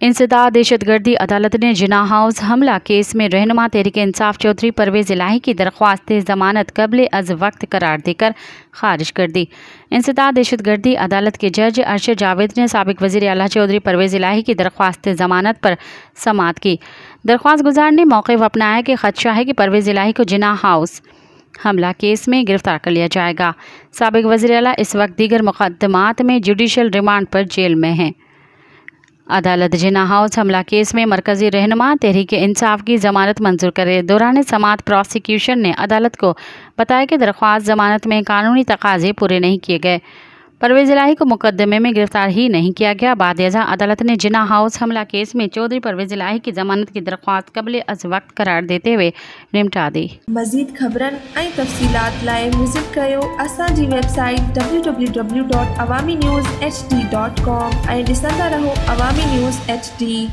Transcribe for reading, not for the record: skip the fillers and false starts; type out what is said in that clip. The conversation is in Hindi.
इंसदाद दहशतगर्दी अदालत ने जिन्ना हाउस हमला केस में रहनुमा तहरीक इंसाफ चौधरी परवेज़ इलाही की दरख्वास्त ज़मानत कबल अज़ वक्त करार देकर खारिज कर दी। इंसदाद दहशतगर्दी अदालत के जज अरशद जावेद ने साबिक वज़ीर आला चौधरी परवेज़ इलाही की दरख्वास्त ज़मानत पर समाअत की। दरख्वास्त गुजार ने मौक़िफ़ अपनाया कि ख़दशा है कि परवेज़ इलाही को जिन्ना हाउस हमला केस में गिरफ्तार कर लिया जाएगा। साबिक वज़ीर आला इस वक्त दीगर मुक़दमात में जुडिशल रिमांड पर जेल में हैं। अदालत जिन्ना हाउस हमला केस में मरकज़ी रहनुमा तहरीक इंसाफ की ज़मानत मंजूर करे। दौरान समाअत प्रोसिक्यूशन ने अदालत को बताया कि दरख्वास्त ज़मानत में कानूनी तकाज़े पूरे नहीं किए गए। परवेज़ इलाही को मुकदमे में गिरफ्तार ही नहीं किया गया। बाद-ए-अज़ा अदालत ने जिन्ना हाउस हमला केस में चौधरी परवेज़ इलाही की ज़मानत की दरख्वास्त कबल अज़ वक्त करार देते हुए निमटा दी। मज़ीद ख़बरन ऐं तफ़सीलात लाइ विज़िट कयो असांजी वेबसाइट www.awamiNewsHD.com ऐं ॾिसंदा रहो अवामी न्यूज़ HD।